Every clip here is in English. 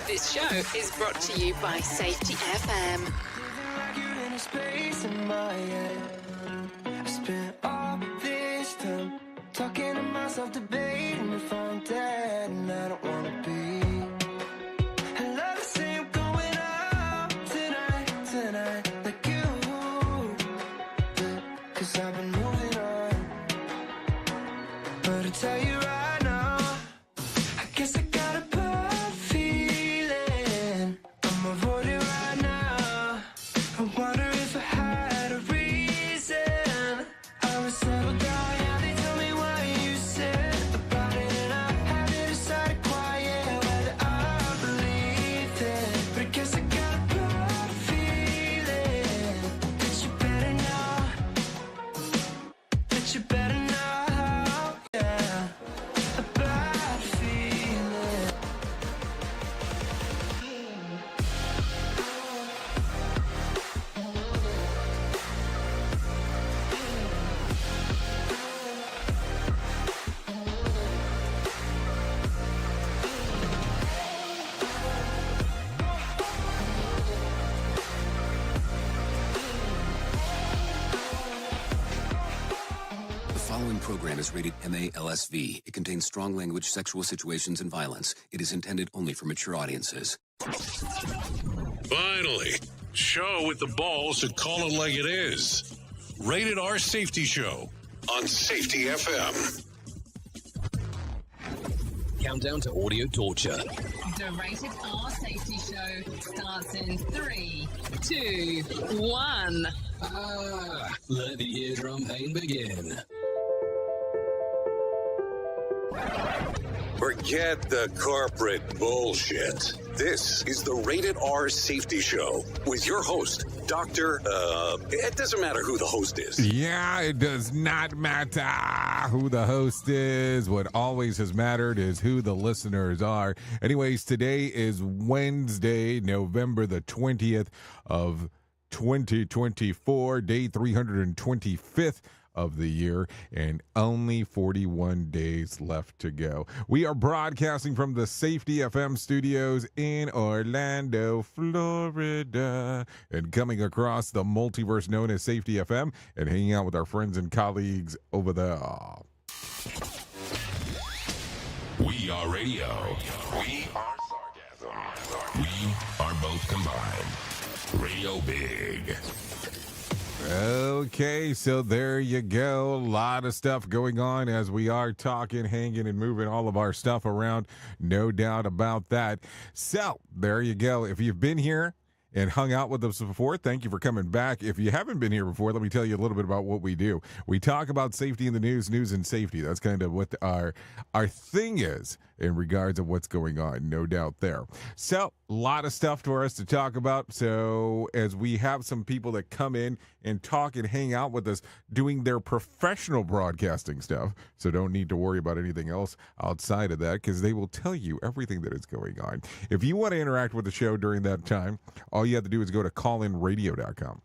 This show is brought to you by Safety FM. Space in my head. I spent all this time talking to myself, debating if I'm dead, and I don't wanna be. I love to say I'm going out tonight, like you. Cause I've been moving on. But I tell you right now, I guess I got a bad feeling. I'm avoiding right now. I wonder if I had a reason. I was settled down, yeah, they tell me what you said about it, and I haven't decided quite yet whether I believe it. But I guess I got a bad feeling that you better know, that you better know, yeah, a bad feeling. The following program is rated MA-LSV. It contains strong language, sexual situations, and violence. It is intended only for mature audiences. Finally, show with the balls to call it like it is. Rated R Safety Show on Safety FM. Countdown to audio torture. The Rated R Safety Show starts in 3, 2, 1. Let the eardrum pain begin. Forget the corporate bullshit. This is the Rated R Safety Show with your host, Dr. It doesn't matter who the host is. Yeah, it does not matter who the host is. What always has mattered is who the listeners are. Anyways, today is Wednesday, November the 20th of 2024, day 325th of the year, and only 41 days left to go. We are broadcasting from the Safety FM studios in Orlando, Florida, and coming across the multiverse known as Safety FM and hanging out with our friends and colleagues over there. We are radio. We are sarcasm. We are both combined. Radio Big. Okay, so there you go. A lot of stuff going on as we are talking, hanging, and moving all of our stuff around. No doubt about that. So there you go. If you've been here and hung out with us before, thank you for coming back. If you haven't been here before, let me tell you a little bit about what we do. We talk about safety in the news and safety. That's kind of what our thing is in regards of what's going on, no doubt there. So a lot of stuff for us to talk about. So as we have some people that come in and talk and hang out with us doing their professional broadcasting stuff, so don't need to worry about anything else outside of that because they will tell you everything that is going on. If you want to interact with the show during that time, all you have to do is go to callinradio.com.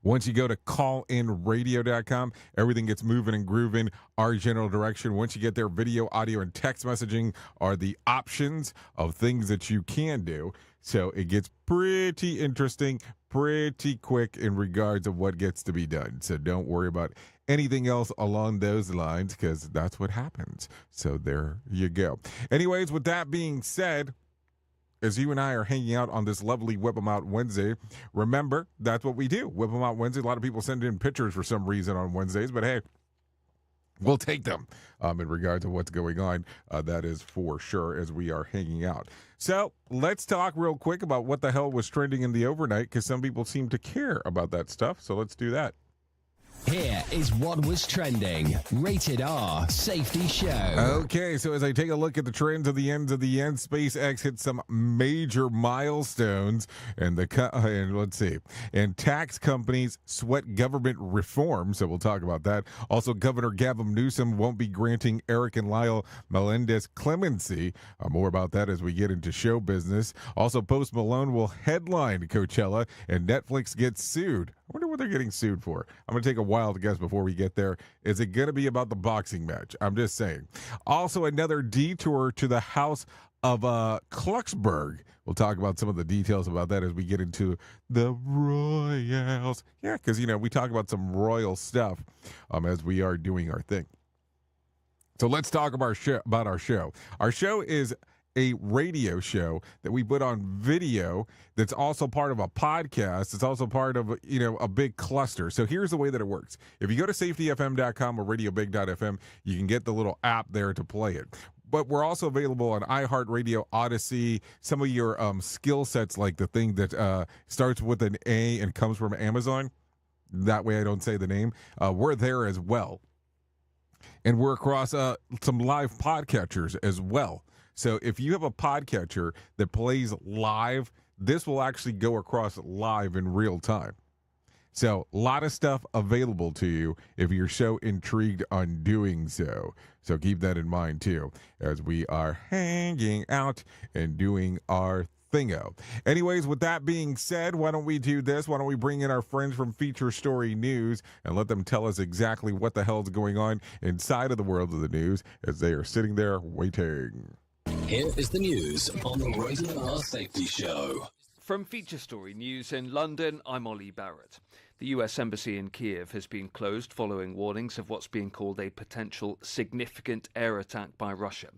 Once you go to callinradio.com, everything gets moving and grooving our general direction. Once you get there, video, audio, and text messaging are the options of things that you can do. So it gets pretty interesting, pretty quick in regards of what gets to be done. So don't worry about anything else along those lines because that's what happens. So there you go. Anyways, with that being said, as you and I are hanging out on this lovely Whip 'em Out Wednesday, remember, that's what we do. Whip 'em Out Wednesday. A lot of people send in pictures for some reason on Wednesdays, but hey, we'll take them in regards to what's going on. That is for sure as we are hanging out. So let's talk real quick about what the hell was trending in the overnight because some people seem to care about that stuff. So let's do that. Here is what was trending. Rated R Safety Show. Okay, so as I take a look at the trends of the ends, SpaceX hit some major milestones, and and tax companies sweat government reform. So we'll talk about that. Also, Governor Gavin Newsom won't be granting Eric and Lyle Melendez clemency. More about that as we get into show business. Also, Post Malone will headline Coachella, and Netflix gets sued. I wonder what they're getting sued for. I'm going to take a wild guess before we get there. Is it going to be about the boxing match? I'm just saying. Also, another detour to the house of Kluxburg. We'll talk about some of the details about that as we get into the royals. Yeah, because, we talk about some royal stuff as we are doing our thing. So let's talk about our show. Our show is a radio show that we put on video that's also part of a podcast. It's also part of, a big cluster. So here's the way that it works. If you go to safetyfm.com or radiobig.fm, you can get the little app there to play it. But we're also available on iHeartRadio, Odyssey, some of your skill sets, like the thing that starts with an A and comes from Amazon. That way I don't say the name. We're there as well. And we're across some live podcatchers as well. So if you have a podcatcher that plays live, this will actually go across live in real time. So a lot of stuff available to you if you're so intrigued on doing so. So keep that in mind too as we are hanging out and doing our thingo. Anyways, with that being said, why don't we do this? Why don't we bring in our friends from Feature Story News and let them tell us exactly what the hell's going on inside of the world of the news as they are sitting there waiting. Here is the news on the Rated R Safety Show. From Feature Story News in London, I'm Ollie Barrett. The US Embassy in Kiev has been closed following warnings of what's being called a potential significant air attack by Russia.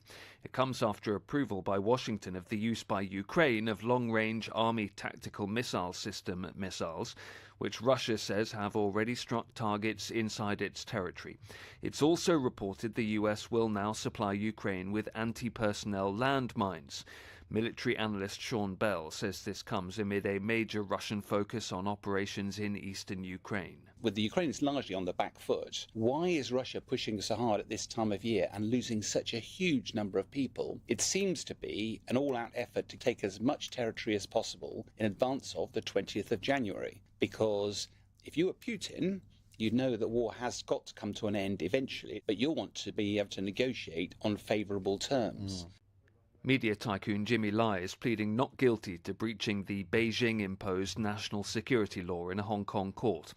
It comes after approval by Washington of the use by Ukraine of long-range Army tactical missile system missiles, which Russia says have already struck targets inside its territory. It's also reported the US will now supply Ukraine with anti-personnel landmines. Military analyst Sean Bell says this comes amid a major Russian focus on operations in eastern Ukraine. With the Ukrainians largely on the back foot, why is Russia pushing so hard at this time of year and losing such a huge number of people? It seems to be an all-out effort to take as much territory as possible in advance of the 20th of January. Because if you were Putin, you'd know that war has got to come to an end eventually, but you'll want to be able to negotiate on favourable terms. Media tycoon Jimmy Lai is pleading not guilty to breaching the Beijing-imposed national security law in a Hong Kong court.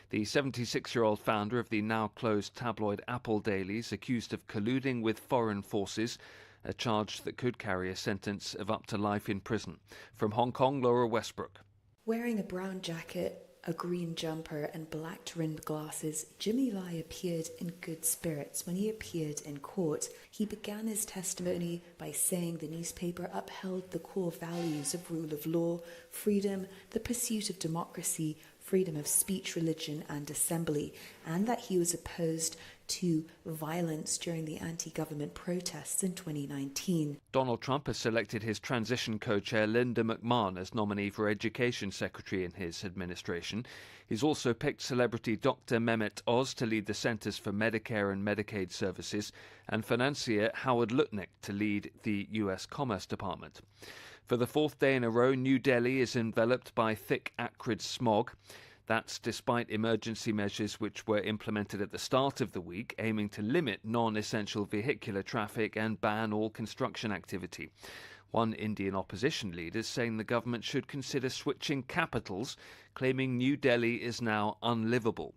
The 76-year-old founder of the now-closed tabloid Apple Daily is accused of colluding with foreign forces, a charge that could carry a sentence of up to life in prison. From Hong Kong, Laura Westbrook. Wearing a brown jacket, a green jumper and black-rimmed glasses, Jimmy Lai appeared in good spirits. When he appeared in court, he began his testimony by saying the newspaper upheld the core values of rule of law, freedom, the pursuit of democracy, freedom of speech, religion and assembly, and that he was opposed to violence during the anti-government protests in 2019. Donald Trump has selected his transition co-chair Linda McMahon as nominee for Education Secretary in his administration. He's also picked celebrity Dr. Mehmet Oz to lead the Centers for Medicare and Medicaid Services and financier Howard Lutnick to lead the U.S. Commerce Department. For the fourth day in a row, New Delhi is enveloped by thick, acrid smog. That's despite emergency measures which were implemented at the start of the week, aiming to limit non-essential vehicular traffic and ban all construction activity. One Indian opposition leader is saying the government should consider switching capitals, claiming New Delhi is now unlivable.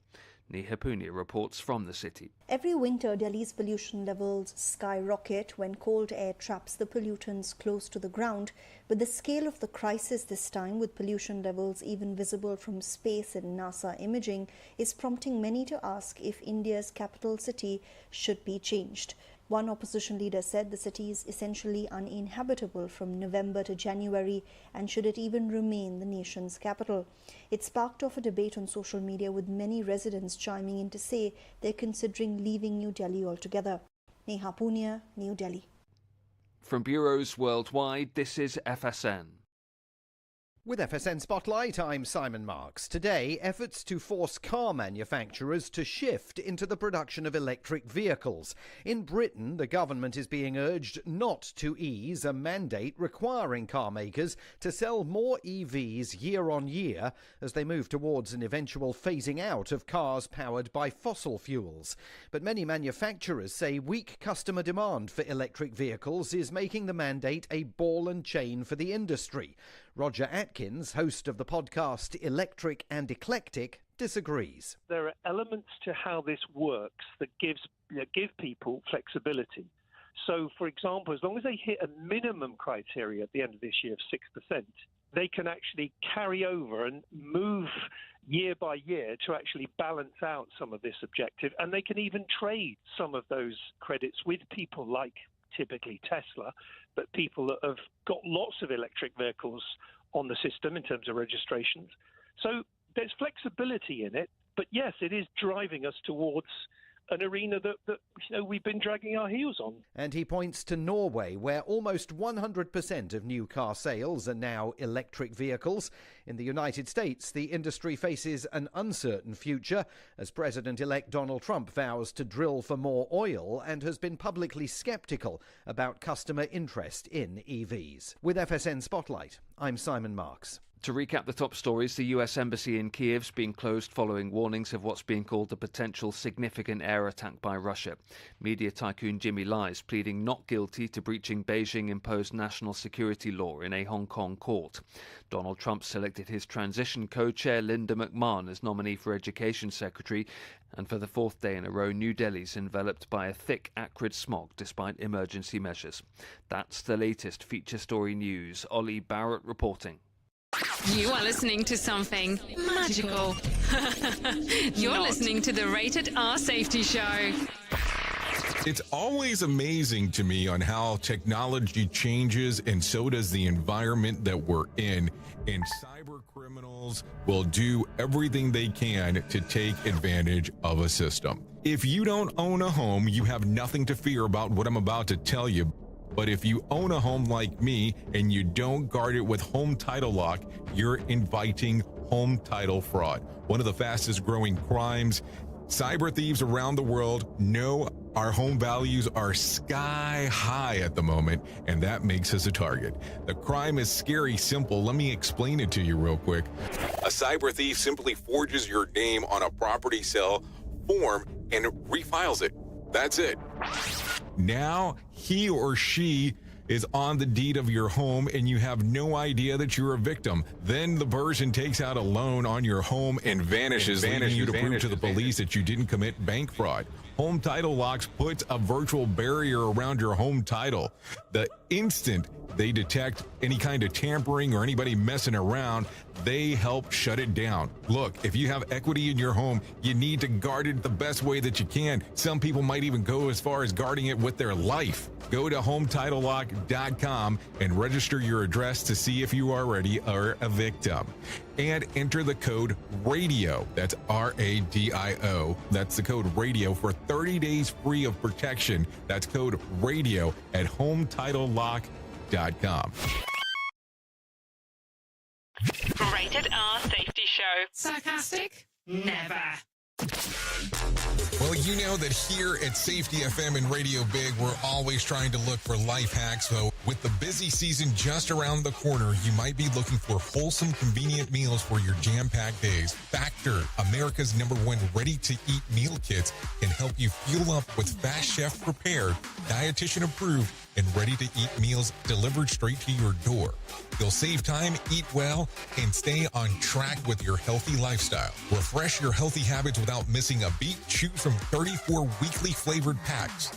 Neha Punia reports from the city. Every winter, Delhi's pollution levels skyrocket when cold air traps the pollutants close to the ground. But the scale of the crisis this time, with pollution levels even visible from space and NASA imaging, is prompting many to ask if India's capital city should be changed. One opposition leader said the city is essentially uninhabitable from November to January, and should it even remain the nation's capital. It sparked off a debate on social media, with many residents chiming in to say they're considering leaving New Delhi altogether. Neha Punia, New Delhi. From bureaus worldwide, this is FSN. With FSN Spotlight, I'm Simon Marks. Today, efforts to force car manufacturers to shift into the production of electric vehicles. In Britain, the government is being urged not to ease a mandate requiring car makers to sell more EVs year on year as they move towards an eventual phasing out of cars powered by fossil fuels. But many manufacturers say weak customer demand for electric vehicles is making the mandate a ball and chain for the industry. Roger Atkins, host of the podcast Electric and Eclectic, disagrees. There are elements to how this works that give people flexibility. So, for example, as long as they hit a minimum criteria at the end of this year of 6%, they can actually carry over and move year by year to actually balance out some of this objective. And they can even trade some of those credits with people like typically Tesla, but people that have got lots of electric vehicles on the system in terms of registrations. So there's flexibility in it, but yes, it is driving us towards an arena that we've been dragging our heels on. And he points to Norway, where almost 100% of new car sales are now electric vehicles. In the United States, the industry faces an uncertain future as President-elect Donald Trump vows to drill for more oil and has been publicly sceptical about customer interest in EVs. With FSN Spotlight, I'm Simon Marks. To recap the top stories, the US Embassy in Kiev's been closed following warnings of what's being called a potential significant air attack by Russia. Media tycoon Jimmy Lai is pleading not guilty to breaching Beijing-imposed national security law in a Hong Kong court. Donald Trump selected his transition co-chair Linda McMahon as nominee for Education Secretary, and for the fourth day in a row, New Delhi's enveloped by a thick, acrid smog despite emergency measures. That's the latest feature story news. Ollie Barrett reporting. You are listening to something magical. You're listening to the Rated R Safety Show. It's always amazing to me on how technology changes, and so does the environment that we're in. And cyber criminals will do everything they can to take advantage of a system. If you don't own a home, you have nothing to fear about what I'm about to tell you. But if you own a home like me and you don't guard it with home title lock, you're inviting home title fraud. One of the fastest growing crimes. Cyber thieves around the world know our home values are sky high at the moment, and that makes us a target. The crime is scary simple. Let me explain it to you real quick. A cyber thief simply forges your name on a property sale form and refiles it. That's it. Now he or she is on the deed of your home and you have no idea that you're a victim. Then the person takes out a loan on your home and vanishes, leaving you to prove to the police that you didn't commit bank fraud. Home Title Locks puts a virtual barrier around your home title. The instant they detect any kind of tampering or anybody messing around, they help shut it down. Look, if you have equity in your home, you need to guard it the best way that you can. Some people might even go as far as guarding it with their life. Go to HometitleLock.com and register your address to see if you already are a victim. And enter the code RADIO. That's RADIO. That's the code RADIO for 30 days free of protection. That's code RADIO at HometitleLock.com. Rated R Safety Show. Sarcastic? Never. Well, you know that here at Safety FM and Radio Big, we're always trying to look for life hacks. So with the busy season just around the corner, you might be looking for wholesome, convenient meals for your jam-packed days. Factor, America's #1 ready-to-eat meal kits, can help you fuel up with fast chef prepared, dietitian approved, and ready-to-eat meals delivered straight to your door. You'll save time, eat well, and stay on track with your healthy lifestyle. Refresh your healthy habits without missing a beat. Choose from 34 weekly flavored packs.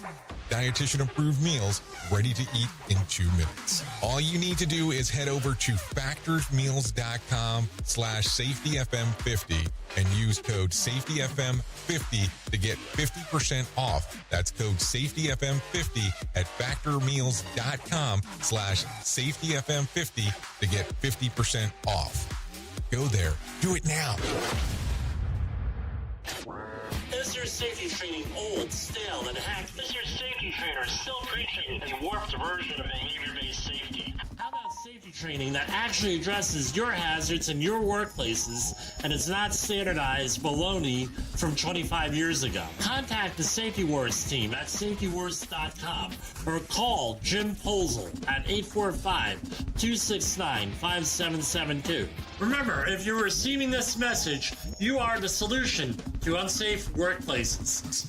Dietitian-approved meals ready to eat in 2 minutes. All you need to do is head over to factorsmeals.com/safetyfm50 and use code safetyfm50 to get 50% off. That's code safetyfm50 at factormeals.com/safetyfm50 to get 50% off. Go there. Do it now. Is your safety training old, stale, and hacked? Is your safety trainer still preaching a warped version of behavior-based safety? How about safety training that actually addresses your hazards in your workplaces and is not standardized baloney from 25 years ago? Contact the Safety Wars team at safetywars.com or call Jim Posel at 845-269-5772. Remember, if you're receiving this message, you are the solution to unsafe workplaces.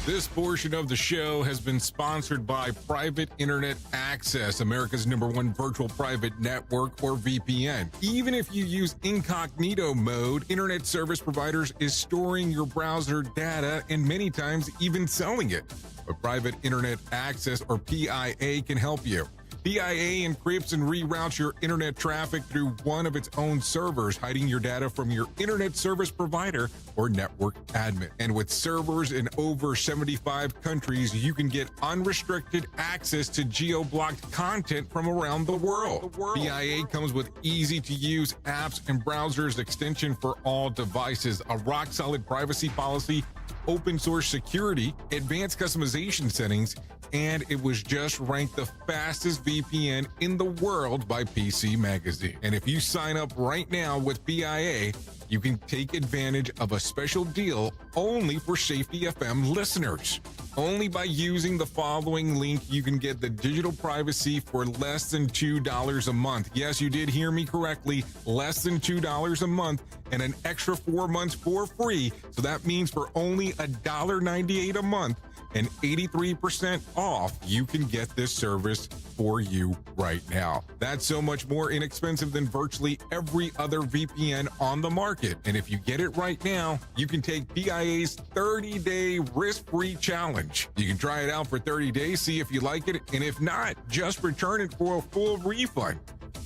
This portion of the show has been sponsored by Private Internet Access, America's #1 virtual private network, or VPN. Even if you use incognito mode, internet service providers is storing your browser data and many times even selling it. But Private Internet Access, or PIA, can help you. PIA encrypts and reroutes your internet traffic through one of its own servers, hiding your data from your internet service provider or network admin. And with servers in over 75 countries, you can get unrestricted access to geo-blocked content from around the world. PIA comes with easy-to-use apps and browsers extension for all devices, a rock-solid privacy policy, open source security, advanced customization settings, and it was just ranked the fastest VPN in the world by PC Magazine. And if you sign up right now with PIA, you can take advantage of a special deal only for Safety FM listeners. Only by using the following link, you can get the digital privacy for less than $2 a month. Yes, you did hear me correctly, less than $2 a month, and an extra 4 months for free. So that means for only $1.98 a month and 83% off, you can get this service for you right now. That's so much more inexpensive than virtually every other VPN on the market. And if you get it right now, you can take PIA's 30-day risk-free challenge. You can try it out for 30 days, see if you like it, and if not, just return it for a full refund.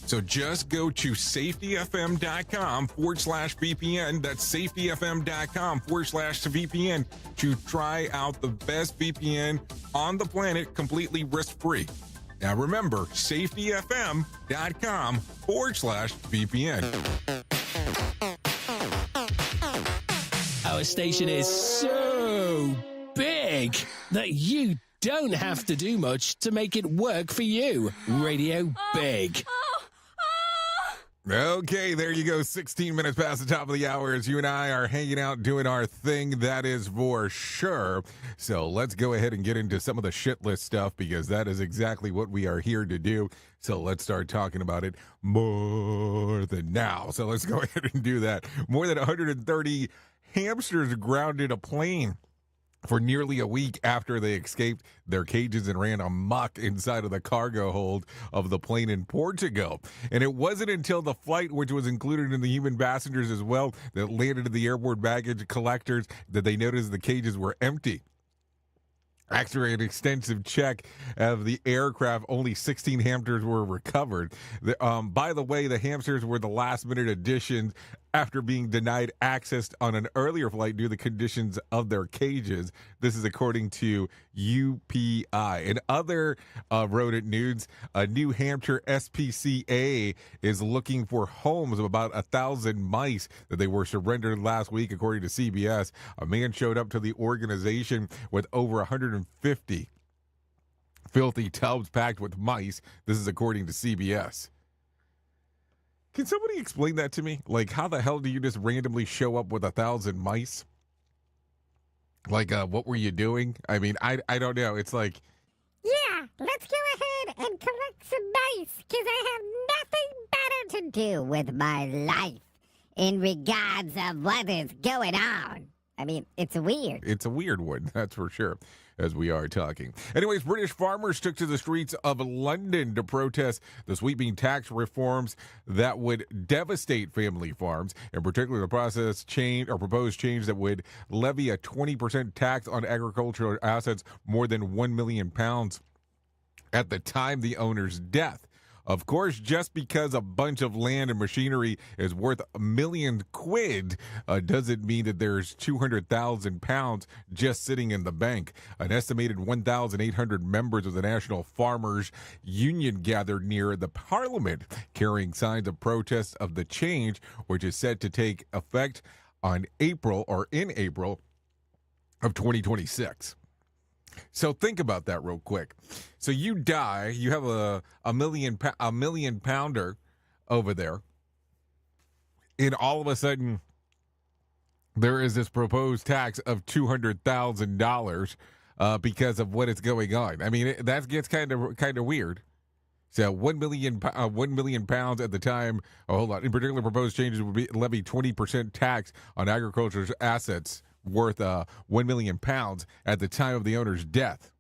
So just go to safetyfm.com/VPN. That's safetyfm.com/VPN to try out the best VPN on the planet completely risk-free. Now remember, safetyfm.com/VPN. Our station is so big that you don't have to do much to make it work for you. Radio Big. Okay, there you go. 16 minutes past the top of the hour as you and I are hanging out doing our thing, that is for sure. So let's go ahead and get into some of the shit list stuff because that is exactly what we are here to do. So let's start talking about it more than now. So let's go ahead and do that. More than 130 hamsters grounded a plane for nearly a week after they escaped their cages and ran amok inside of the cargo hold of the plane in Portugal. And it wasn't until the flight, which was included in the human passengers as well, that landed at the airport baggage collectors that they noticed the cages were empty. After an extensive check of the aircraft, only 16 hamsters were recovered. By the way, the hamsters were the last-minute additions after being denied access on an earlier flight due to the conditions of their cages. This is according to UPI. In other rodent news, a New Hampshire SPCA is looking for homes of about 1,000 mice that they were surrendered last week, according to CBS. A man showed up to the organization with over 150 filthy tubs packed with mice. This is according to CBS. Can somebody explain that to me? Like, how the hell do you just randomly show up with 1,000 mice? Like, what were you doing? I mean, I don't know. It's like, yeah, let's go ahead and collect some mice, because I have nothing better to do with my life in regards of what is going on. I mean, it's weird. It's a weird one, that's for sure, as we are talking. Anyways, British farmers took to the streets of London to protest the sweeping tax reforms that would devastate family farms, in particular the proposed change that would levy a 20% tax on agricultural assets more than £1 million at the time the owner's death. Of course, just because a bunch of land and machinery is worth £1 million doesn't mean that there's £200,000 just sitting in the bank. An estimated 1,800 members of the National Farmers Union gathered near the Parliament, carrying signs of protest of the change, which is set to take effect in April of 2026. So think about that real quick. So you die, you have a million pounder over there, and all of a sudden there is this proposed tax of $200,000 because of what is going on. I mean, that gets kind of weird. So 1 million pounds at the time. Oh, hold on. In particular, proposed changes would be levy 20% tax on agriculture's assets worth £1 million at the time of the owner's death.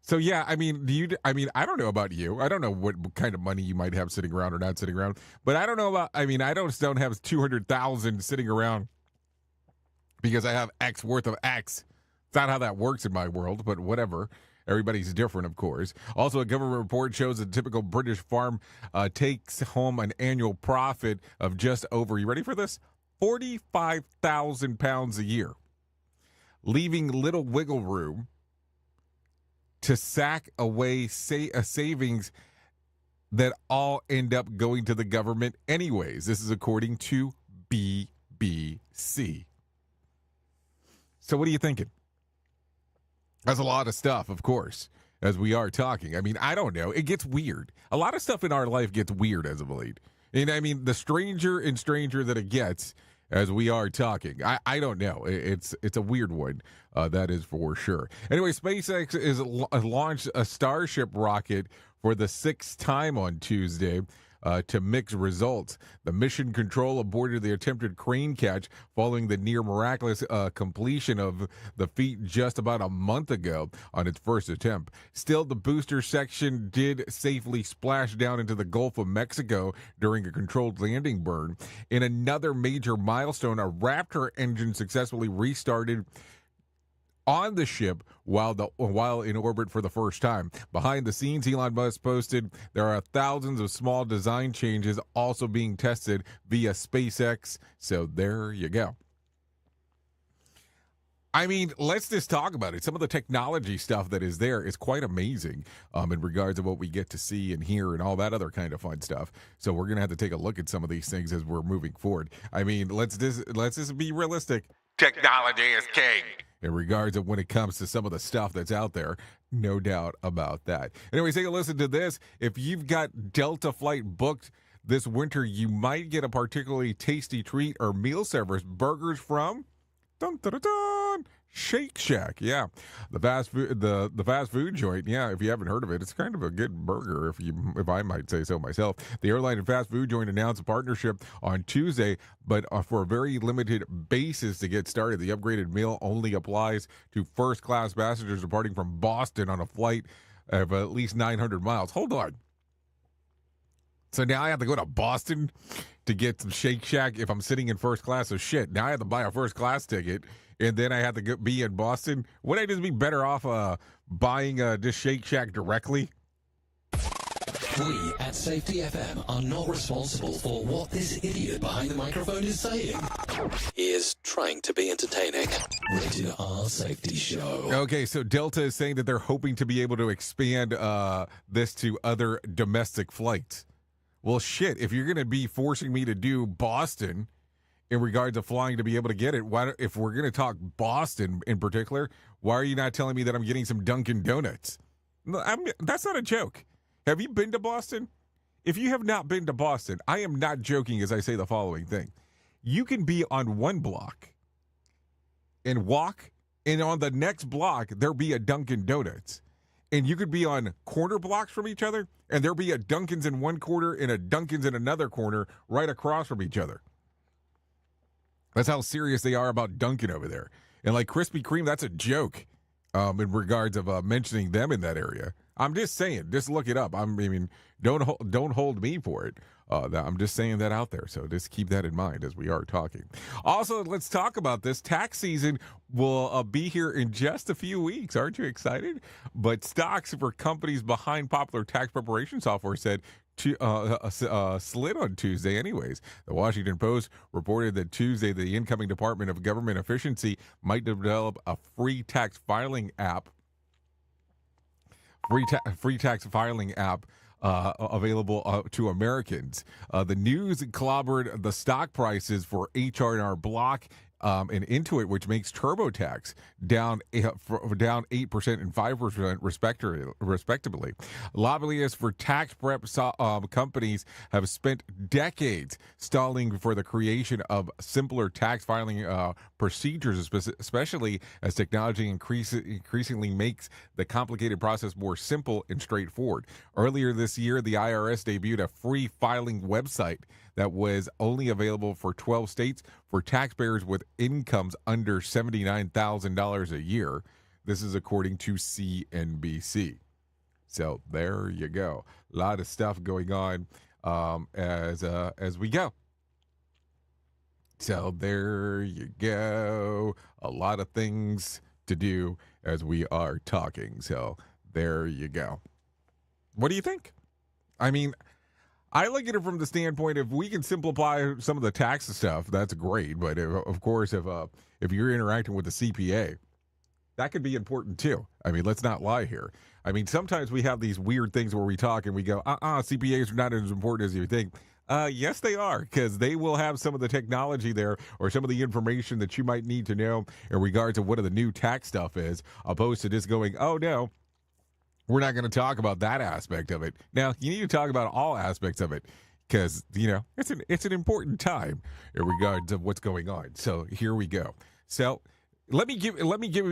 So yeah, I mean, I don't know about you. I don't know what kind of money you might have sitting around or not sitting around. But I don't know about. I mean, I don't have 200,000 sitting around because I have X worth of X. It's not how that works in my world, but whatever. Everybody's different, of course. Also, a government report shows a typical British farm takes home an annual profit of just over, you ready for this? £45,000 a year, leaving little wiggle room to sack away savings that all end up going to the government anyways. This is according to BBC. So what are you thinking? That's a lot of stuff, of course, as we are talking. I mean, I don't know. It gets weird. A lot of stuff in our life gets weird as of late. And I mean, the stranger and stranger that it gets as we are talking. I don't know. It's a weird one. That is for sure. Anyway, SpaceX is launched a Starship rocket for the 6th time on Tuesday to mix results. The mission control aborted the attempted crane catch following the near miraculous completion of the feat just about a month ago on its first attempt. Still, the booster section did safely splash down into the Gulf of Mexico during a controlled landing burn. In another major milestone, a Raptor engine successfully restarted on the ship while in orbit for the first time. Behind the scenes, Elon Musk posted there are thousands of small design changes also being tested via SpaceX. So there you go. I mean, let's just talk about it. Some of the technology stuff that is there is quite amazing in regards to what we get to see and hear and all that other kind of fun stuff. So we're going to have to take a look at some of these things as we're moving forward. I mean, let's just be realistic. Technology is king in regards of when it comes to some of the stuff that's out there. No doubt about that. Anyways, take a listen to this. If you've got Delta flight booked this winter, you might get a particularly tasty treat or meal service. Burgers from Shake Shack. Yeah, the fast food joint. Yeah, if you haven't heard of it, it's kind of a good burger, if I might say so myself. The airline and fast food joint announced a partnership on Tuesday, but for a very limited basis to get started. The upgraded meal only applies to first class passengers departing from Boston on a flight of at least 900 miles. Hold on. So now I have to go to Boston to get some Shake Shack if I'm sitting in first class. So shit, now I have to buy a first class ticket, and then I have to be in Boston. Wouldn't I just be better off buying this Shake Shack directly? We at Safety FM are not responsible for what this idiot behind the microphone is saying. He is trying to be entertaining. Rated R Safety Show. Okay, so Delta is saying that they're hoping to be able to expand this to other domestic flights. Well, shit, if you're going to be forcing me to do Boston in regards to flying to be able to get it, if we're going to talk Boston in particular, why are you not telling me that I'm getting some Dunkin' Donuts? That's not a joke. Have you been to Boston? If you have not been to Boston, I am not joking as I say the following thing. You can be on one block and walk, and on the next block, there'll be a Dunkin' Donuts. And you could be on corner blocks from each other, and there'll be a Dunkin's in one corner and a Dunkin's in another corner right across from each other. That's how serious they are about Dunkin' over there. And like Krispy Kreme, that's a joke in regards of mentioning them in that area. I'm just saying, just look it up. I mean, don't hold me for it. I'm just saying that out there. So just keep that in mind as we are talking. Also, let's talk about this. Tax season will be here in just a few weeks. Aren't you excited? But stocks for companies behind popular tax preparation software said slid on Tuesday anyways. The Washington Post reported that Tuesday the incoming Department of Government Efficiency might develop a free tax filing app available to Americans. The news clobbered the stock prices for HR&R Block and Intuit, which makes TurboTax down 8% and 5% respectively. Lobbyists for tax prep companies have spent decades stalling for the creation of simpler tax filing procedures, especially as technology increasingly makes the complicated process more simple and straightforward. Earlier this year, the IRS debuted a free filing website that was only available for 12 states for taxpayers with incomes under $79,000 a year. This is according to CNBC. So there you go. A lot of stuff going on as we go. So there you go. A lot of things to do as we are talking. So there you go. What do you think? I mean, I look at it from the standpoint, if we can simplify some of the tax stuff, that's great. But of course, if you're interacting with the CPA, that could be important too. I mean, let's not lie here. I mean, sometimes we have these weird things where we talk and we go, CPAs are not as important as you think. Yes, they are, because they will have some of the technology there or some of the information that you might need to know in regards to what the new tax stuff is, opposed to just going, oh, no, we're not going to talk about that aspect of it. Now, you need to talk about all aspects of it because, it's an important time in regards to what's going on. So here we go. So let me give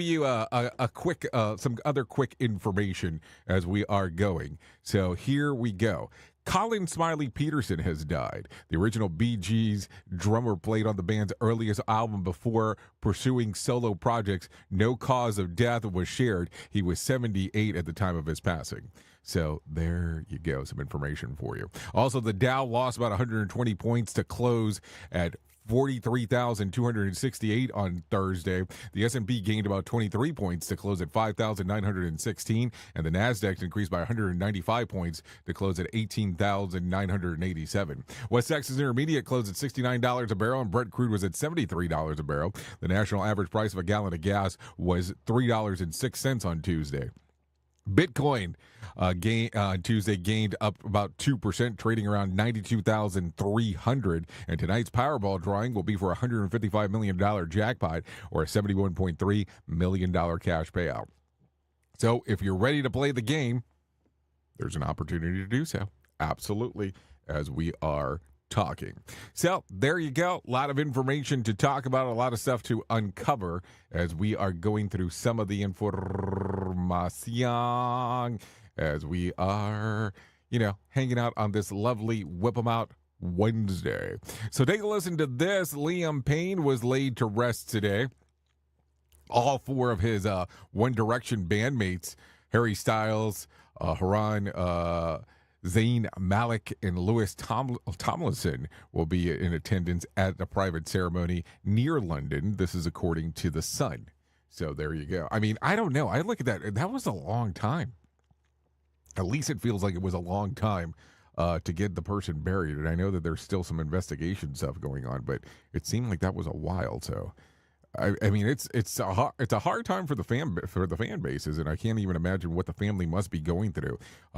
you a quick some other quick information as we are going. So here we go. Colin Smiley Peterson has died. The original Bee Gees drummer played on the band's earliest album before pursuing solo projects. No cause of death was shared. He was 78 at the time of his passing. So there you go, some information for you. Also, the Dow lost about 120 points to close at 43,268 on Thursday. The S&P gained about 23 points to close at 5,916, and the Nasdaq increased by 195 points to close at 18,987. West Texas Intermediate closed at $69 a barrel, and Brent crude was at $73 a barrel. The national average price of a gallon of gas was $3.06 on Tuesday. Bitcoin Tuesday gained up about 2%, trading around 92,300. And tonight's Powerball drawing will be for a $155 million jackpot or a $71.3 million cash payout. So if you're ready to play the game, there's an opportunity to do so. Absolutely, as we are talking. So there you go. A lot of information to talk about, a lot of stuff to uncover as we are going through some of the information as we are, hanging out on this lovely Whip 'em Out Wednesday. So take a listen to this. Liam Payne was laid to rest today. All four of his One Direction bandmates, Harry Styles, Haran, Zayn Malik, and Lewis Tomlinson will be in attendance at a private ceremony near London. This is according to The Sun. So there you go. I mean, I don't know. I look at that. That was a long time. At least it feels like it was a long time to get the person buried. And I know that there's still some investigation stuff going on, but it seemed like that was a while. So I mean, it's a hard time for the fan bases, and I can't even imagine what the family must be going through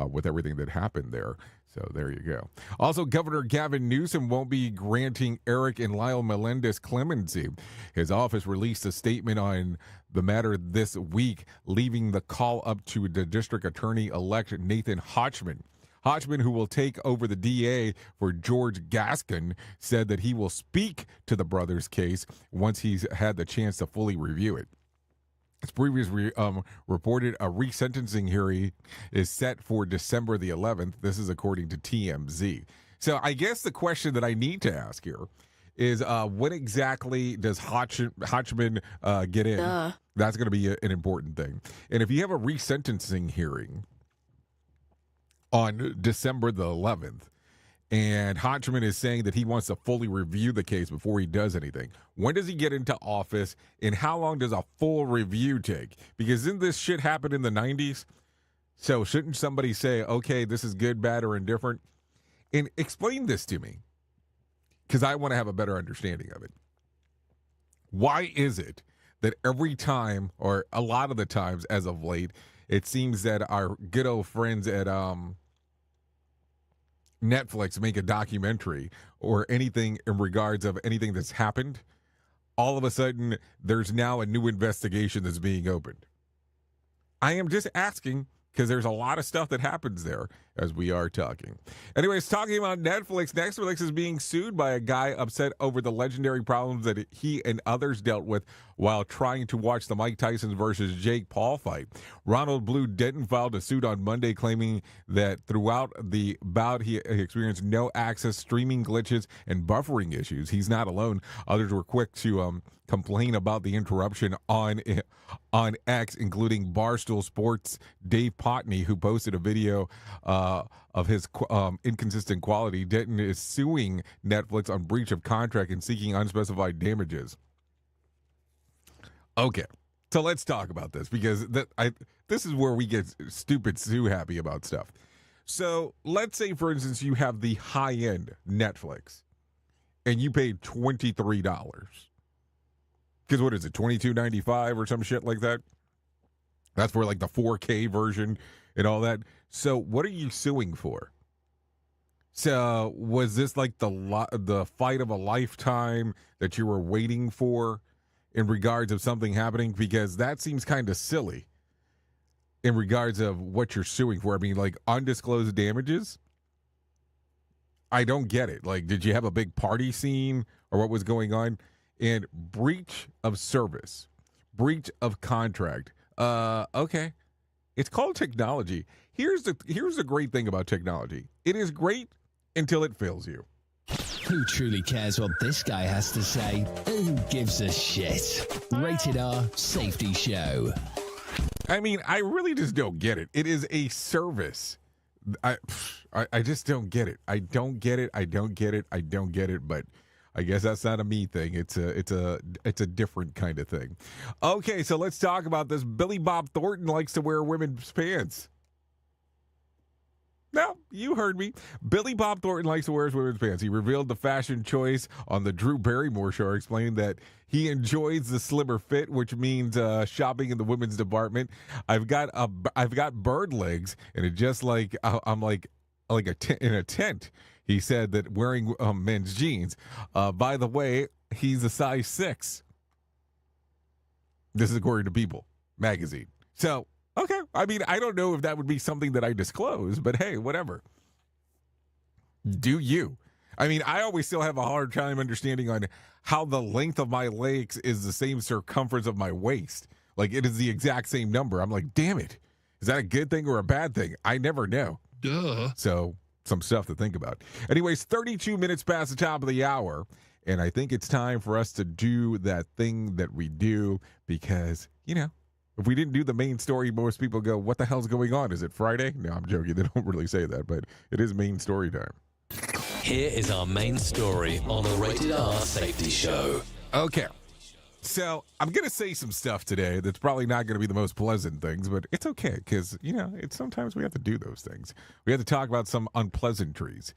with everything that happened there. So there you go. Also, Governor Gavin Newsom won't be granting Eric and Lyle Melendez clemency. His office released a statement on the matter this week, leaving the call up to the district attorney-elect Nathan Hochman. Hochman, who will take over the DA for George Gascon, said that he will speak to the brothers' case once he's had the chance to fully review it. As previously reported, a resentencing hearing is set for December the 11th. This is according to TMZ. So I guess the question that I need to ask here is what exactly does Hochman get in? That's going to be an important thing. And if you have a resentencing hearing on December the 11th, and Hochman is saying that he wants to fully review the case before he does anything, when does he get into office, and how long does a full review take? Because didn't this shit happen in the 90s? So shouldn't somebody say, okay, this is good, bad, or indifferent? And explain this to me, because I want to have a better understanding of it. Why is it that every time, or a lot of the times as of late, it seems that our good old friends at Netflix make a documentary or anything in regards of anything that's happened, all of a sudden there's now a new investigation that's being opened? I am just asking because there's a lot of stuff that happens there as we are talking. Anyways, talking about Netflix, Netflix is being sued by a guy upset over the legendary problems that he and others dealt with while trying to watch the Mike Tyson versus Jake Paul fight. Ronald Blue Denton filed a suit on Monday claiming that throughout the bout he experienced no access, streaming glitches, and buffering issues. He's not alone. Others were quick to complain about the interruption on X, including Barstool Sports' Dave Potney, who posted a video of his inconsistent quality. Denton is suing Netflix on breach of contract and seeking unspecified damages. Okay, so let's talk about this, because this is where we get stupid Sue happy about stuff. So let's say, for instance, you have the high-end Netflix, and you paid $23. Because what is it, $22.95 or some shit like that? That's for like the 4K version and all that. So what are you suing for? So was this like the fight of a lifetime that you were waiting for in regards of something happening? Because that seems kind of silly in regards of what you're suing for. I mean, like undisclosed damages? I don't get it. Like, did you have a big party scene or what was going on? And breach of service, breach of contract. Okay, it's called technology. Here's the great thing about technology. It is great until it fails you. Who truly cares what this guy has to say? Who gives a shit? Rated R Safety Show. I mean, I really just don't get it. It is a service. I just don't get it. I don't get it. But I guess that's not a me thing. It's a different kind of thing. Okay, so let's talk about this. Billy Bob Thornton likes to wear women's pants. No, you heard me. Billy Bob Thornton likes to wear his women's pants. He revealed the fashion choice on the Drew Barrymore show, explaining that he enjoys the slimmer fit, which means shopping in the women's department. I've got bird legs, and it just like I'm like in a tent. He said that wearing men's jeans. By the way, he's a size 6. This is according to People magazine. So, okay. I mean, I don't know if that would be something that I disclose, but hey, whatever. Do you? I mean, I always still have a hard time understanding on how the length of my legs is the same circumference of my waist. Like, it is the exact same number. I'm like, damn it. Is that a good thing or a bad thing? I never know. Duh. So, some stuff to think about. Anyways, 32 minutes past the top of the hour, and I think it's time for us to do that thing that we do, because, you know, if we didn't do the main story, most people go, what the hell's going on? Is it Friday? No, I'm joking. They don't really say that, but it is main story time. Here is our main story on the Rated R Safety Show. Okay. So I'm going to say some stuff today that's probably not going to be the most pleasant things, but it's okay because, you know, sometimes we have to do those things. We have to talk about some unpleasantries.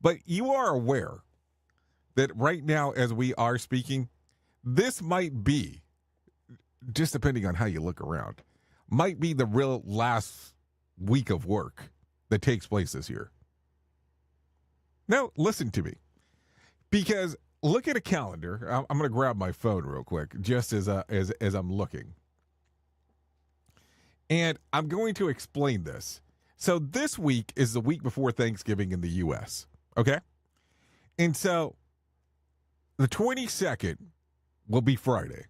But you are aware that right now, as we are speaking, this might be, just depending on how you look around, might be the real last week of work that takes place this year. Now, listen to me, because look at a calendar. I'm going to grab my phone real quick, just as I'm looking. And I'm going to explain this. So this week is the week before Thanksgiving in the U.S., okay? And so the 22nd will be Friday.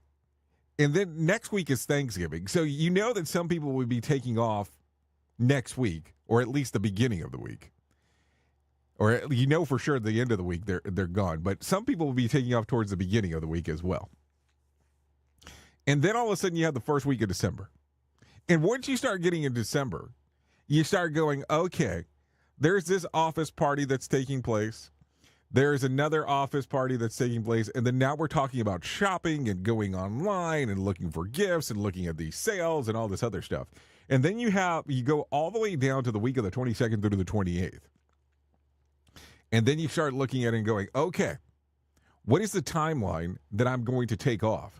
And then next week is Thanksgiving. So you know that some people will be taking off next week, or at least the beginning of the week. Or you know for sure at the end of the week they're gone. But some people will be taking off towards the beginning of the week as well. And then all of a sudden you have the first week of December. And once you start getting in December, you start going, okay, there's this office party that's taking place. There's another office party that's taking place. And then now we're talking about shopping and going online and looking for gifts and looking at these sales and all this other stuff. And then you go all the way down to the week of the 22nd through to the 28th. And then you start looking at it and going, okay, what is the timeline that I'm going to take off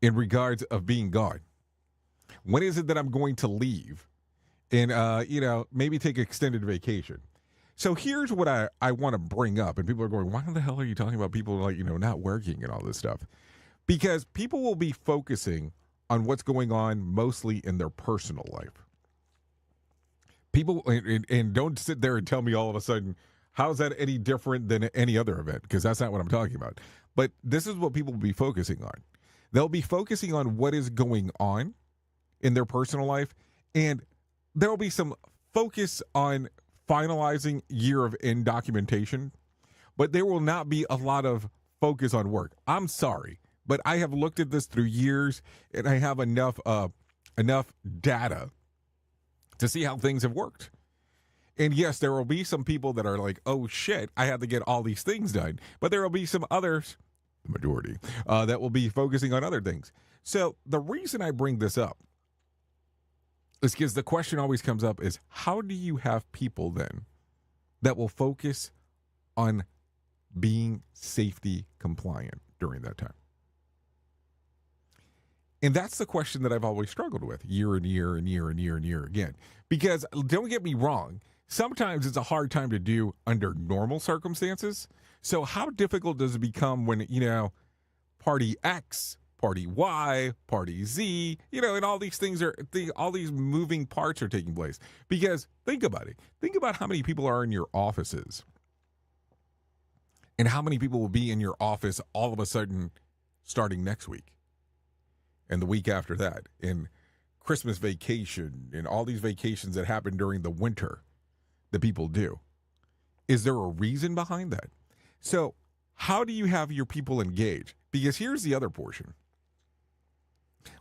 in regards of being gone? When is it that I'm going to leave and, maybe take extended vacation? So here's what I want to bring up. And people are going, why the hell are you talking about people not working and all this stuff? Because people will be focusing on what's going on mostly in their personal life. People, and don't sit there and tell me all of a sudden, how's that any different than any other event? Because that's not what I'm talking about. But this is what people will be focusing on. They'll be focusing on what is going on in their personal life, and there will be some focus on finalizing year of end documentation, but there will not be a lot of focus on work. I'm sorry, but I have looked at this through years, and I have enough data to see how things have worked. And yes, there will be some people that are like, oh shit, I have to get all these things done. But there will be some others, the majority, that will be focusing on other things. So the reason I bring this up is because the question always comes up is, how do you have people then that will focus on being safety compliant during that time? And that's the question that I've always struggled with year and year and year and year and year again. Because don't get me wrong, sometimes it's a hard time to do under normal circumstances. So how difficult does it become when, party X, party Y, party Z, and all these things all these moving parts are taking place? Because think about it. Think about how many people are in your offices and how many people will be in your office all of a sudden starting next week. And the week after that, and Christmas vacation, and all these vacations that happen during the winter that people do. Is there a reason behind that? So how do you have your people engaged? Because here's the other portion.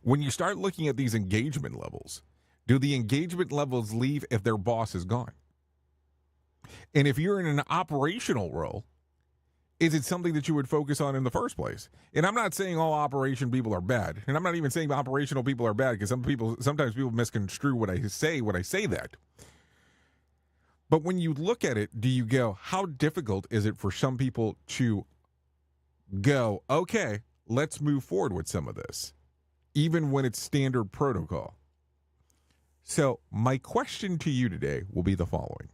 When you start looking at these engagement levels, do the engagement levels leave if their boss is gone? And if you're in an operational role, is it something that you would focus on in the first place? And I'm not saying all operation people are bad. And I'm not even saying operational people are bad, because sometimes people misconstrue what I say when I say that. But when you look at it, do you go, how difficult is it for some people to go, okay, let's move forward with some of this, even when it's standard protocol? So my question to you today will be the following.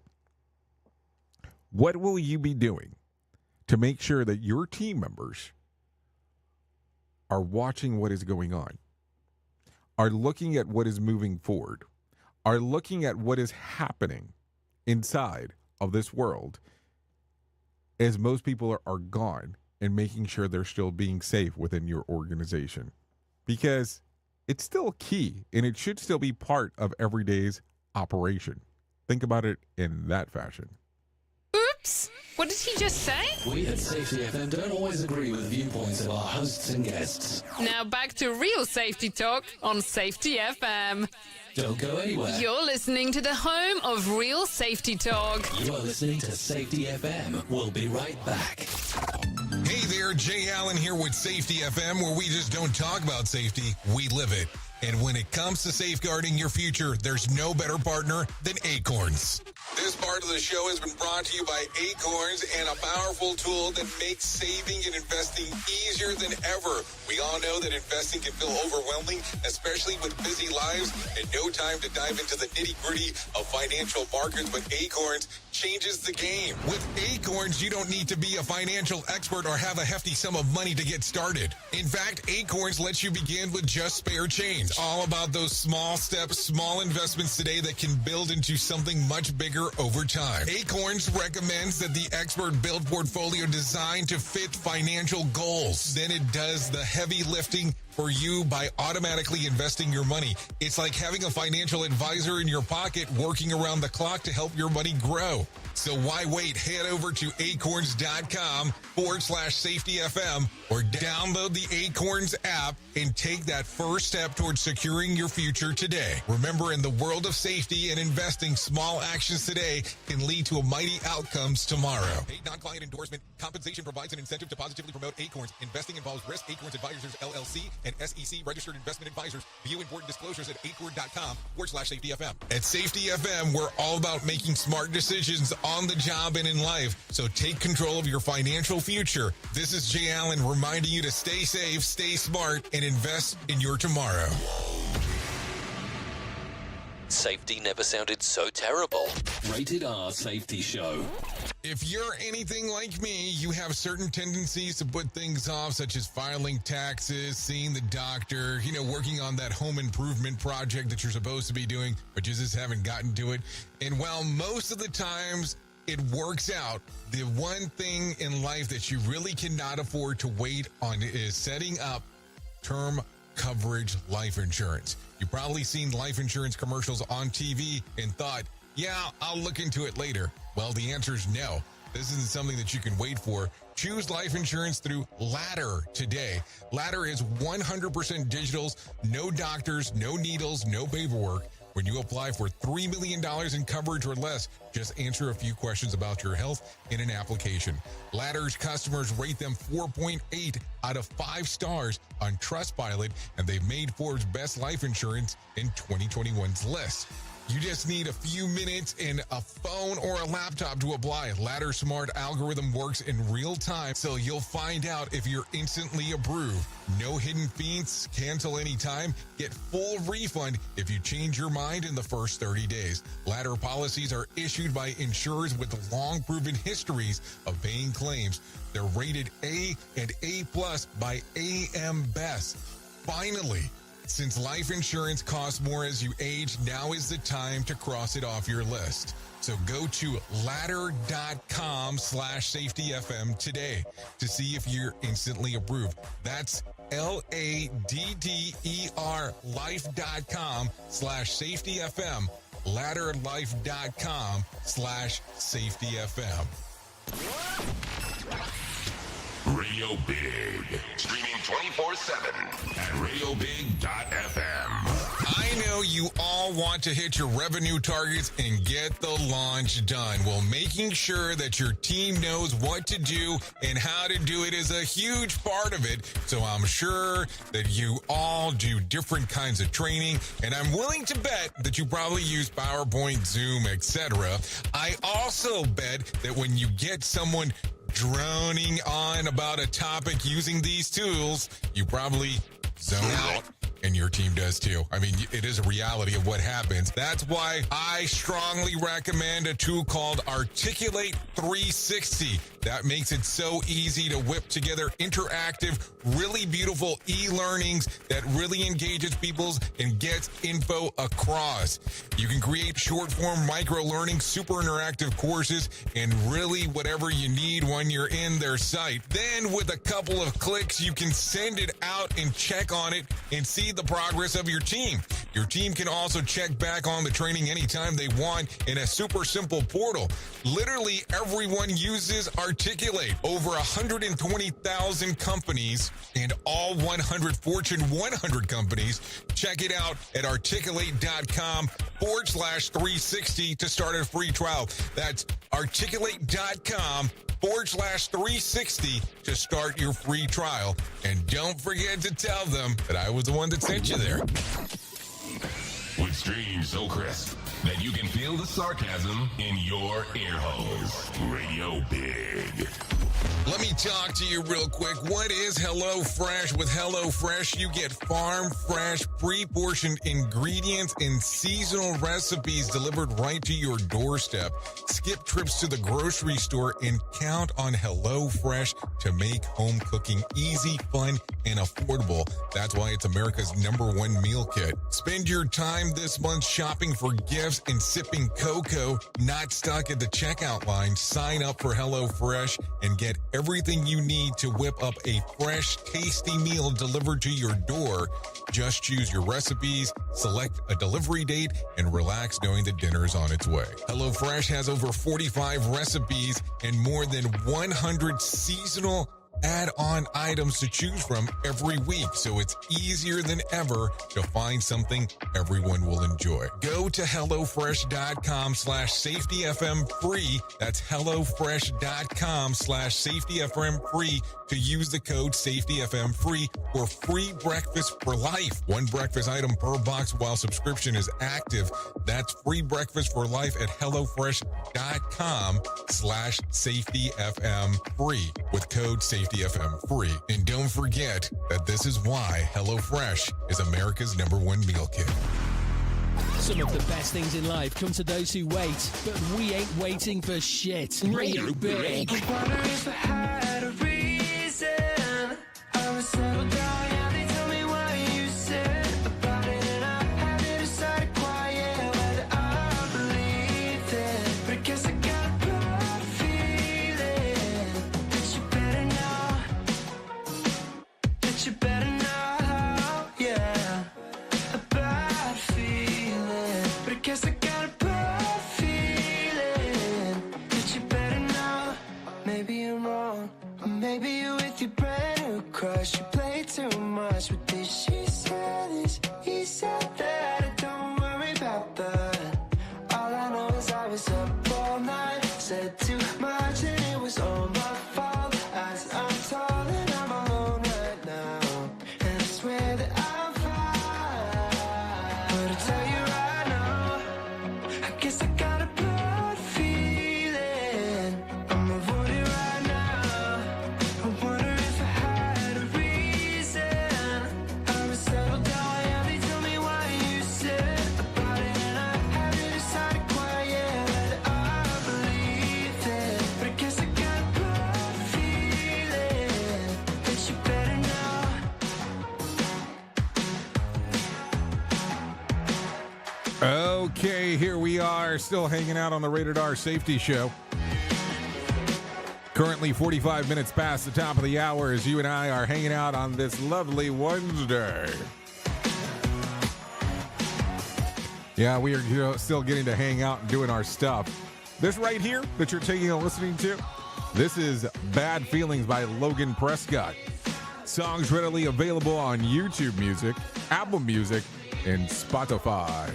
What will you be doing to make sure that your team members are watching what is going on, are looking at what is moving forward, are looking at what is happening inside of this world as most people are gone, and making sure they're still being safe within your organization? Because it's still key, and it should still be part of every day's operation. Think about it in that fashion. Oops! What did he just say? We at Safety FM don't always agree with the viewpoints of our hosts and guests. Now back to real safety talk on Safety FM. Don't go anywhere. You're listening to the home of real safety talk. You are listening to Safety FM. We'll be right back. Hey there, Jay Allen here with Safety FM, where we just don't talk about safety, we live it. And when it comes to safeguarding your future, there's no better partner than Acorns. This part of the show has been brought to you by Acorns, and a powerful tool that makes saving and investing easier than ever. We all know that investing can feel overwhelming, especially with busy lives and no time to dive into the nitty-gritty of financial markets, but Acorns changes the game. With Acorns, you don't need to be a financial expert or have a hefty sum of money to get started. In fact, Acorns lets you begin with just spare change. All about those small steps, small investments today that can build into something much bigger over time. Acorns recommends that the expert build portfolio designed to fit financial goals. Then it does the heavy lifting for you by automatically investing your money. It's like having a financial advisor in your pocket working around the clock to help your money grow. So why wait? Head over to acorns.com/safetyfm or download the Acorns app and take that first step towards securing your future today. Remember, in the world of safety and investing, small actions today can lead to mighty outcomes tomorrow. Paid non-client endorsement. Compensation provides an incentive to positively promote Acorns. Investing involves risk. Acorns Advisors, LLC, and SEC registered investment advisors. View important disclosures at acorn.com/safetyfm. At Safety FM, we're all about making smart decisions on the job and in life. So take control of your financial future. This is Jay Allen reminding you to stay safe, stay smart, and invest in your tomorrow. safety never sounded so terrible. Rated R Safety Show. If you're anything like me, you have certain tendencies to put things off, such as filing taxes, seeing the doctor, working on that home improvement project that you're supposed to be doing, but you just haven't gotten to it. And while most of the times it works out, the one thing in life that you really cannot afford to wait on is setting up term coverage life insurance. You've probably seen life insurance commercials on TV and thought, yeah, I'll look into it later. Well, the answer is no. This isn't something that you can wait for. Choose life insurance through Ladder today. Ladder is 100% digitals, no doctors, no needles, no paperwork. When you apply for $3 million in coverage or less, just answer a few questions about your health in an application. Ladder's customers rate them 4.8 out of 5 stars on Trustpilot, and they've made Forbes' Best Life Insurance in 2021's list. You just need a few minutes and a phone or a laptop to apply. Ladder's smart algorithm works in real time, so you'll find out if you're instantly approved. No hidden fees, cancel anytime, get full refund if you change your mind in the first 30 days. Ladder policies are issued by insurers with long proven histories of paying claims. They're rated A and A+ by AM Best. Finally, since life insurance costs more as you age, now is the time to cross it off your list. So go to ladder.com/safetyfm today to see if you're instantly approved. That's LADDER life.com/safetyfm. Ladderlife.com/safetyfm. Radio Big. Streaming 24/7 at radiobig.fm. I know you all want to hit your revenue targets and get the launch done. Well, making sure that your team knows what to do and how to do it is a huge part of it. So I'm sure that you all do different kinds of training, and I'm willing to bet that you probably use PowerPoint, Zoom, etc. I also bet that when you get someone droning on about a topic using these tools, you probably zone out. And your team does too. I mean, it is a reality of what happens. That's why I strongly recommend a tool called Articulate 360. That makes it so easy to whip together interactive, really beautiful e-learnings that really engages people and gets info across. You can create short-form micro-learning, super interactive courses, and really whatever you need when you're in their site. Then with a couple of clicks, you can send it out and check on it and see the progress of your team. Your team can also check back on the training anytime they want in a super simple portal. Literally everyone uses Articulate. Over 120,000 companies and all 100 Fortune 100 companies. Check it out at articulate.com/360 to start a free trial. That's articulate.com/360 to start your free trial. And don't forget to tell them that I was the one that sent you there. With streams so crisp that you can feel the sarcasm in your ear holes. Radio Big. Let me talk to you real quick. What is HelloFresh? With HelloFresh, you get farm fresh, pre-portioned ingredients and seasonal recipes delivered right to your doorstep. Skip trips to the grocery store and count on HelloFresh to make home cooking easy, fun, and affordable. That's why it's America's #1 meal kit. Spend your time this month shopping for gifts and sipping cocoa, not stuck at the checkout line. Sign up for HelloFresh and get everything you need to whip up a fresh, tasty meal delivered to your door. Just choose your recipes, select a delivery date, and relax knowing that dinner is on its way. HelloFresh has over 45 recipes and more than 100 seasonal add-on items to choose from every week, so it's easier than ever to find something everyone will enjoy. Go to HelloFresh.com/safetyfm free. That's HelloFresh.com/safetyfm free to use the code safetyfm free for free breakfast for life. One breakfast item per box while subscription is active. That's free breakfast for life at HelloFresh.com/safetyfm free with code safetyfm free. And don't forget that this is why HelloFresh is America's #1 meal kit. Some of the best things in life come to those who wait, but we ain't waiting for shit. Radio Big. I wonder if I had a reason. I was settled down, yeah, they tell me what you said about it, and I haven't decided quite yet whether I believe it. But I guess I got a bad feeling that you better know, that you better know, yeah. A bad feeling, but I guess I got a bad feeling that you better know. Maybe I'm wrong, or maybe you're with your brand new crush. You play too much with this. She said this, he said that. Don't worry about that. All I know is I was up all night, said too much, and it was all my fault. As I'm tall and I'm alone right now, and I swear that I'm fine. But I tell you right now, I guess I got a bad feeling. I'm avoiding right now. I wonder if I had a reason. I was settled down, yeah, they tell me what you said about it, and I haven't decided quite yet whether I believe it. But I guess I got a bad feeling that you better know. Okay, here we are, still hanging out on the Rated R Safety Show. Currently 45 minutes past the top of the hour as you and I are hanging out on this lovely Wednesday. Yeah, we are still getting to hang out and doing our stuff. This right here that you're taking and listening to, this is Bad Feelings by Logan Prescott. Songs readily available on YouTube Music, Apple Music, and Spotify.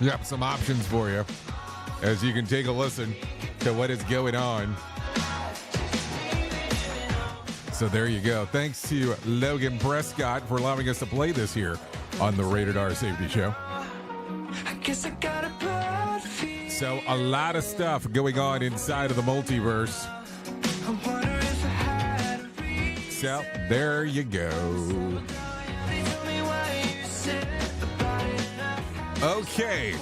Yep, some options for you as you can take a listen to what is going on. So there you go. Thanks to Logan Prescott for allowing us to play this here on the Rated R Safety Show. I guess I got a bad feeling. So a lot of stuff going on inside of the multiverse. I wonder if I had a reason. So there you go. They tell me what you said about it, and I haven't Okay.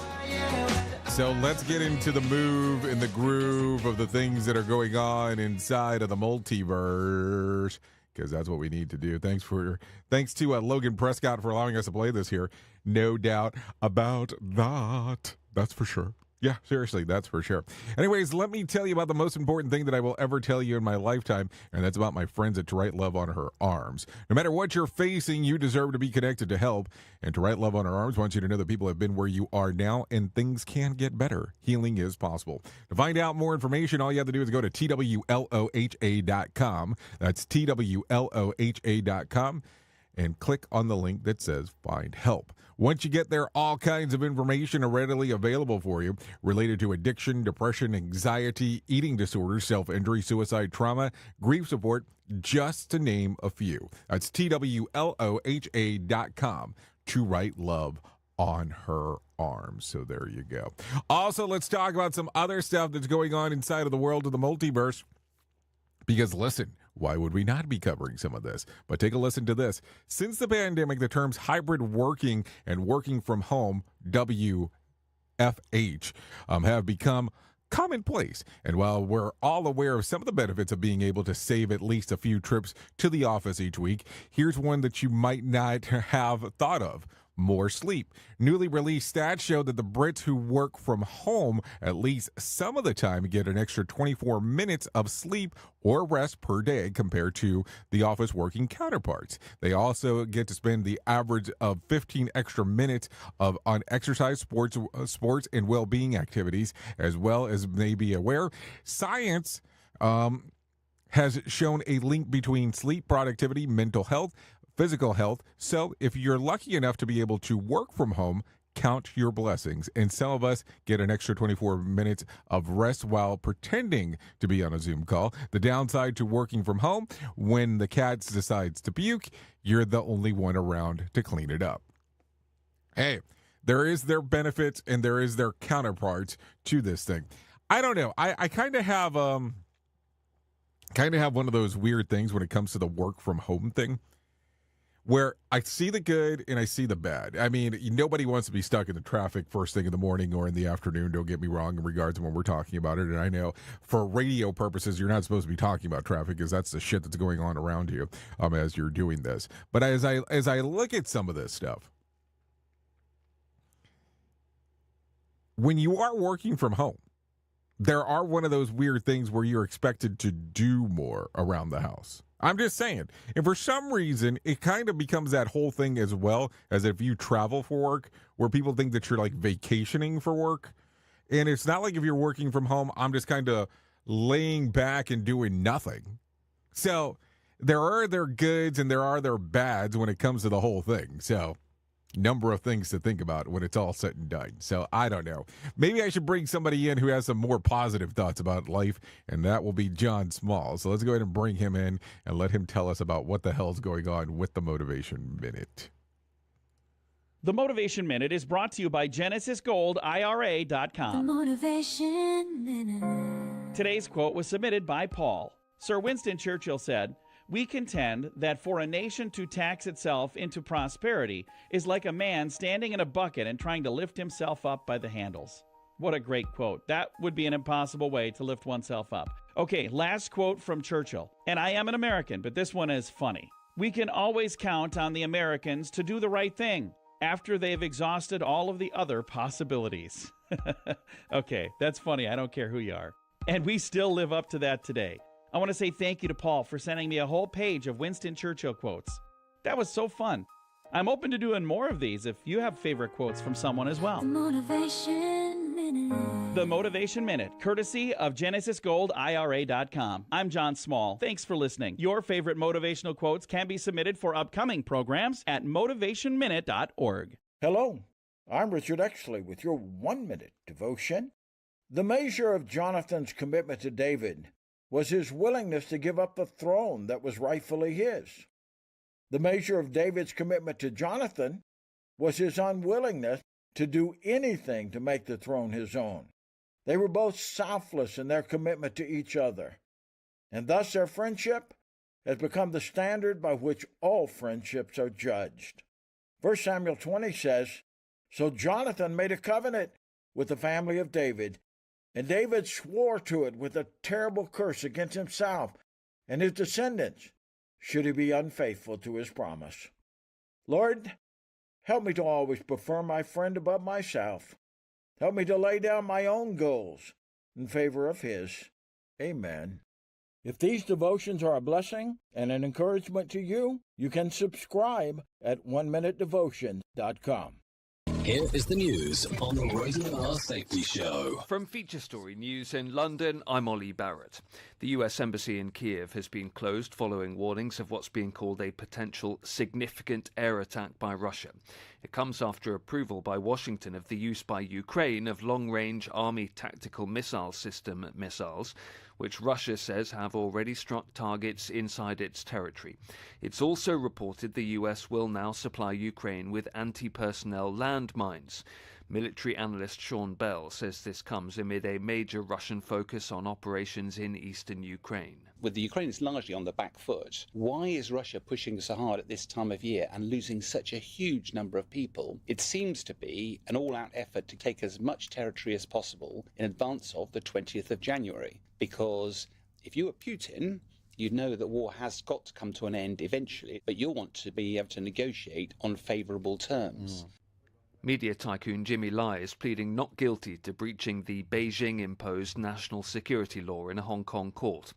So let's get into the move and the groove of the things that are going on inside of the multiverse, because that's what we need to do. Thanks to Logan Prescott for allowing us to play this here. No doubt about that. That's for sure. Yeah, seriously, that's for sure. Anyways, let me tell you about the most important thing that I will ever tell you in my lifetime, and that's about my friends at To Write Love on Her Arms. No matter what you're facing, you deserve to be connected to help. And To Write Love on Her Arms wants you to know that people have been where you are now, and things can get better. Healing is possible. To find out more information, all you have to do is go to TWLOHA.com. That's TWLOHA.com. And click on the link that says Find Help. Once you get there, all kinds of information are readily available for you related to addiction, depression, anxiety, eating disorders, self-injury, suicide, trauma, grief support, just to name a few. That's TWLOHA.com. To Write Love on Her Arms. So there you go. Also, let's talk about some other stuff that's going on inside of the world of the multiverse. Because listen, why would we not be covering some of this? But take a listen to this. Since the pandemic, the terms hybrid working and working from home, WFH, have become commonplace. And while we're all aware of some of the benefits of being able to save at least a few trips to the office each week, here's one that you might not have thought of. More sleep. Newly released stats show that the Brits who work from home at least some of the time get an extra 24 minutes of sleep or rest per day compared to the office working counterparts. They also get to spend the average of 15 extra minutes on exercise, sports and well-being activities, as well as may be aware. Science has shown a link between sleep, productivity, mental health, physical health. So if you're lucky enough to be able to work from home, count your blessings. And some of us get an extra 24 minutes of rest while pretending to be on a Zoom call. The downside to working from home, when the cat decides to puke, you're the only one around to clean it up. Hey, there is their benefits and there is their counterparts to this thing. I don't know. I kind of have one of those weird things when it comes to the work from home thing, where I see the good and I see the bad. I mean, nobody wants to be stuck in the traffic first thing in the morning or in the afternoon. Don't get me wrong in regards to when we're talking about it. And I know for radio purposes, you're not supposed to be talking about traffic because that's the shit that's going on around you as you're doing this. But as I look at some of this stuff, when you are working from home, there are one of those weird things where you're expected to do more around the house. I'm just saying. And for some reason, it kind of becomes that whole thing as well as if you travel for work, where people think that you're like vacationing for work. And it's not like if you're working from home, I'm just kind of laying back and doing nothing. So there are their goods and there are their bads when it comes to the whole thing. So number of things to think about when it's all said and done. So I don't know. Maybe I should bring somebody in who has some more positive thoughts about life, and that will be John Small. So let's go ahead and bring him in and let him tell us about what the hell's going on with the Motivation Minute. The Motivation Minute is brought to you by GenesisGoldIRA.com. The Motivation Minute. Today's quote was submitted by Paul. Sir Winston Churchill said, "We contend that for a nation to tax itself into prosperity is like a man standing in a bucket and trying to lift himself up by the handles." What a great quote. That would be an impossible way to lift oneself up. Okay, last quote from Churchill. And I am an American, but this one is funny. "We can always count on the Americans to do the right thing after they've exhausted all of the other possibilities." Okay, that's funny. I don't care who you are. And we still live up to that today. I want to say thank you to Paul for sending me a whole page of Winston Churchill quotes. That was so fun. I'm open to doing more of these if you have favorite quotes from someone as well. The Motivation Minute. The Motivation Minute, courtesy of GenesisGoldIRA.com. I'm John Small. Thanks for listening. Your favorite motivational quotes can be submitted for upcoming programs at motivationminute.org. Hello, I'm Richard Exley with your 1-minute devotion. The measure of Jonathan's commitment to David was his willingness to give up the throne that was rightfully his. The measure of David's commitment to Jonathan was his unwillingness to do anything to make the throne his own. They were both selfless in their commitment to each other, and thus their friendship has become the standard by which all friendships are judged. 1 Samuel 20 says, "So Jonathan made a covenant with the family of David, and David swore to it with a terrible curse against himself and his descendants, should he be unfaithful to his promise." Lord, help me to always prefer my friend above myself. Help me to lay down my own goals in favor of his. Amen. If these devotions are a blessing and an encouragement to you, you can subscribe at oneminutedevotion.com. Here is the news on the Radio R Safety Show. From Feature Story News in London, I'm Ollie Barrett. The US Embassy in Kiev has been closed following warnings of what's being called a potential significant air attack by Russia. It comes after approval by Washington of the use by Ukraine of long-range Army tactical missile system missiles, which Russia says have already struck targets inside its territory. It's also reported the US will now supply Ukraine with anti-personnel landmines. Military analyst Sean Bell says this comes amid a major Russian focus on operations in eastern Ukraine. With the Ukrainians largely on the back foot, why is Russia pushing so hard at this time of year and losing such a huge number of people? It seems to be an all-out effort to take as much territory as possible in advance of the 20th of January. Because if you were Putin, you'd know that war has got to come to an end eventually, but you'll want to be able to negotiate on favourable terms. Media tycoon Jimmy Lai is pleading not guilty to breaching the Beijing-imposed national security law in a Hong Kong court.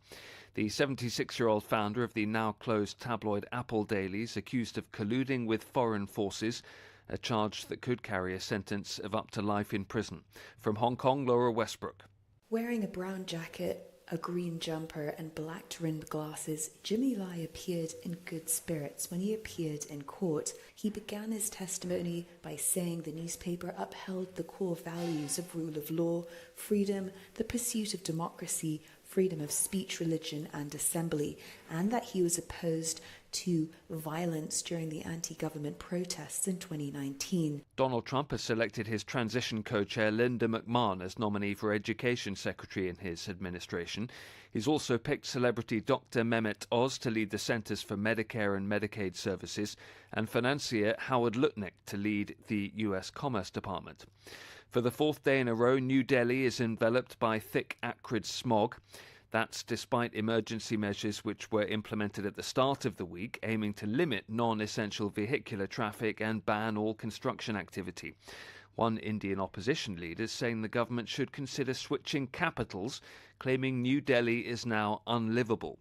The 76-year-old founder of the now-closed tabloid Apple Dailies accused of colluding with foreign forces, a charge that could carry a sentence of up to life in prison. From Hong Kong, Laura Westbrook. Wearing a brown jacket, a green jumper and black-rimmed glasses, Jimmy Lai appeared in good spirits. When he appeared in court, he began his testimony by saying the newspaper upheld the core values of rule of law, freedom, the pursuit of democracy, freedom of speech, religion and assembly, and that he was opposed to violence during the anti-government protests in 2019. Donald Trump has selected his transition co-chair Linda McMahon as nominee for Education Secretary in his administration. He's also picked celebrity Dr. Mehmet Oz to lead the Centers for Medicare and Medicaid Services and financier Howard Lutnick to lead the U.S. Commerce Department. For the fourth day in a row, New Delhi is enveloped by thick, acrid smog. That's despite emergency measures which were implemented at the start of the week, aiming to limit non-essential vehicular traffic and ban all construction activity. One Indian opposition leader is saying the government should consider switching capitals, claiming New Delhi is now unlivable.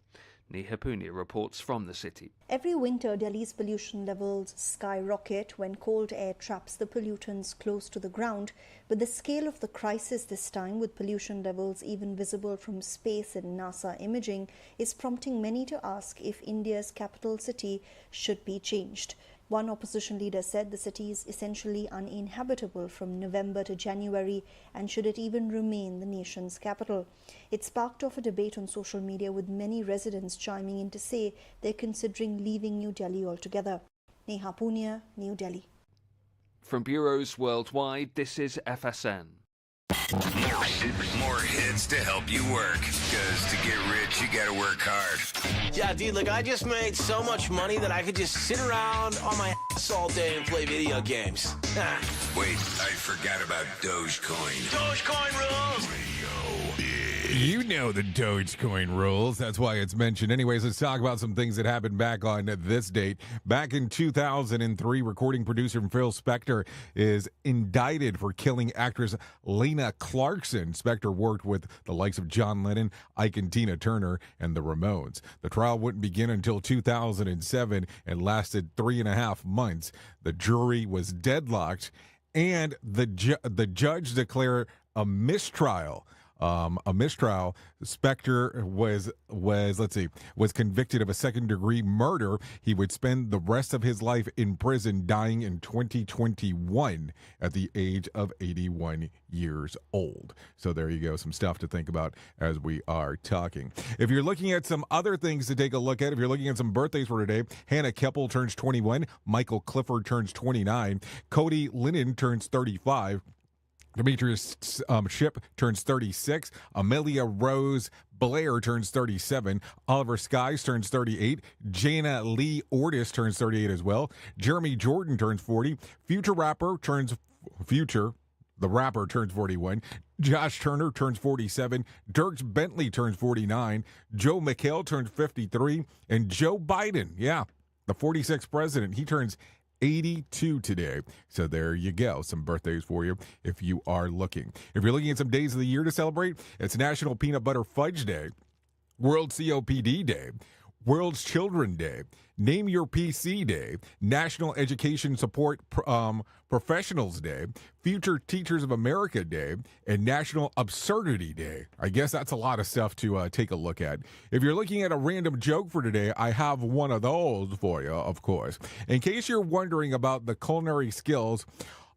Neha Punia reports from the city. Every winter, Delhi's pollution levels skyrocket when cold air traps the pollutants close to the ground. But the scale of the crisis this time, with pollution levels even visible from space in NASA imaging, is prompting many to ask if India's capital city should be changed. One opposition leader said the city is essentially uninhabitable from November to January, and should it even remain the nation's capital. It sparked off a debate on social media, with many residents chiming in to say they're considering leaving New Delhi altogether. Neha Punia, New Delhi. From bureaus worldwide, this is FSN. More hits to help you work. Because to get rich, you gotta work hard. Yeah, dude, look, I just made so much money that I could just sit around on my ass all day and play video games. Wait, I forgot about Dogecoin. Dogecoin rules! You know the Dogecoin rules. That's why it's mentioned. Anyways, let's talk about some things that happened back on this date. Back in 2003, recording producer Phil Spector is indicted for killing actress Lena Clarkson. Spector worked with the likes of John Lennon, Ike and Tina Turner, and the Ramones. The trial wouldn't begin until 2007 and lasted 3.5 months. The jury was deadlocked, and the judge declared a mistrial. Spector was convicted of a second-degree murder. He would spend the rest of his life in prison, dying in 2021 at the age of 81 years old. So there you go, some stuff to think about as we are talking. If you're looking at some other things to take a look at, if you're looking at some birthdays for today, Hannah Keppel turns 21, Michael Clifford turns 29, Cody Lennon turns 35, Demetrius Shipp turns 36. Amelia Rose Blair turns 37. Oliver Skies turns 38. Jana Lee Ortiz turns 38 as well. Jeremy Jordan turns 40. The rapper turns 41. Josh Turner turns 47. Dierks Bentley turns 49. Joe McHale turns 53. And Joe Biden, the 46th president, he turns 82 today. So there you go. Some birthdays for you if you are looking. If you're looking at some days of the year to celebrate, it's National Peanut Butter Fudge Day, World COPD Day, World's Children Day, Name Your PC Day, National Education Support Professionals Day, Future Teachers of America Day, and National Absurdity Day. I guess that's a lot of stuff to take a look at. If you're looking at a random joke for today, I have one of those for you, of course. In case you're wondering about the culinary skills,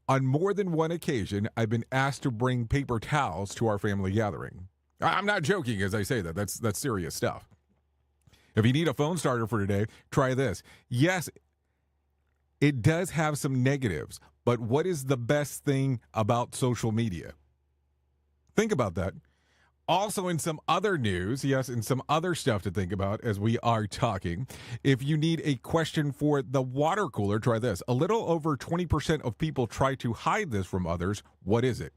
on more than one occasion, I've been asked to bring paper towels to our family gathering. I'm not joking as I say that. That's serious stuff. If you need a phone starter for today, try this. Yes, it does have some negatives, but what is the best thing about social media? Think about that. Also, in some other news, and some other stuff to think about as we are talking, if you need a question for the water cooler, try this. A little over 20% of people try to hide this from others. What is it?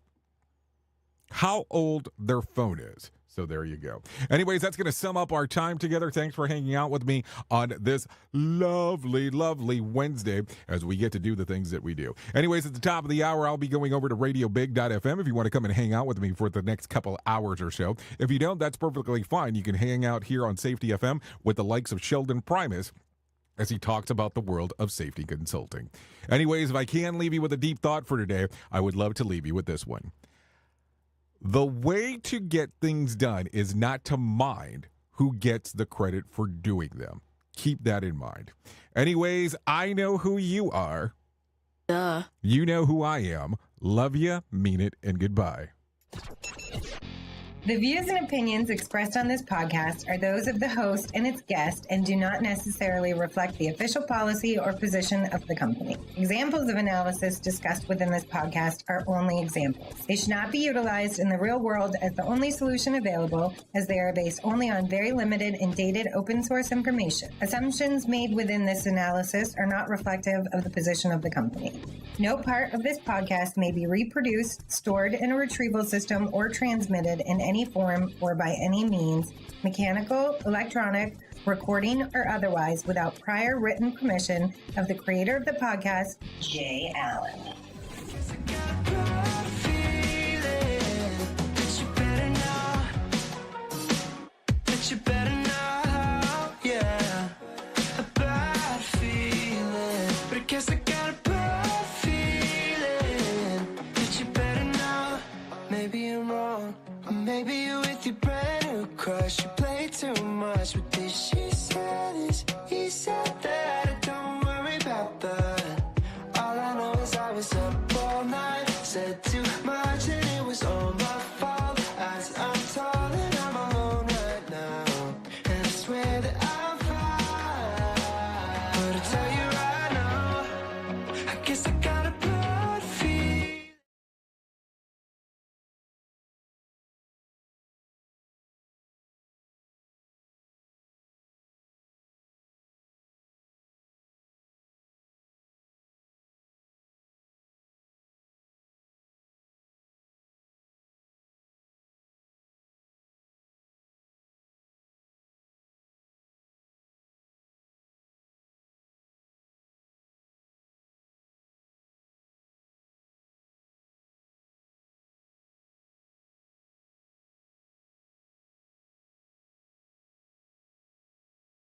How old their phone is. So there you go. Anyways, that's going to sum up our time together. Thanks for hanging out with me on this lovely, lovely Wednesday as we get to do the things that we do. Anyways, at the top of the hour, I'll be going over to radiobig.fm if you want to come and hang out with me for the next couple hours or so. If you don't, that's perfectly fine. You can hang out here on Safety FM with the likes of Sheldon Primus as he talks about the world of safety consulting. Anyways, if I can leave you with a deep thought for today, I would love to leave you with this one. The way to get things done is not to mind who gets the credit for doing them. Keep that in mind. Anyways, I know who you are. Duh. You know who I am. Love ya, mean it, and goodbye. The views and opinions expressed on this podcast are those of the host and its guest and do not necessarily reflect the official policy or position of the company. Examples of analysis discussed within this podcast are only examples. They should not be utilized in the real world as the only solution available, as they are based only on very limited and dated open source information. Assumptions made within this analysis are not reflective of the position of the company. No part of this podcast may be reproduced, stored in a retrieval system, or transmitted in any form or by any means, mechanical, electronic, recording, or otherwise, without prior written permission of the creator of the podcast, Jay Allen. You better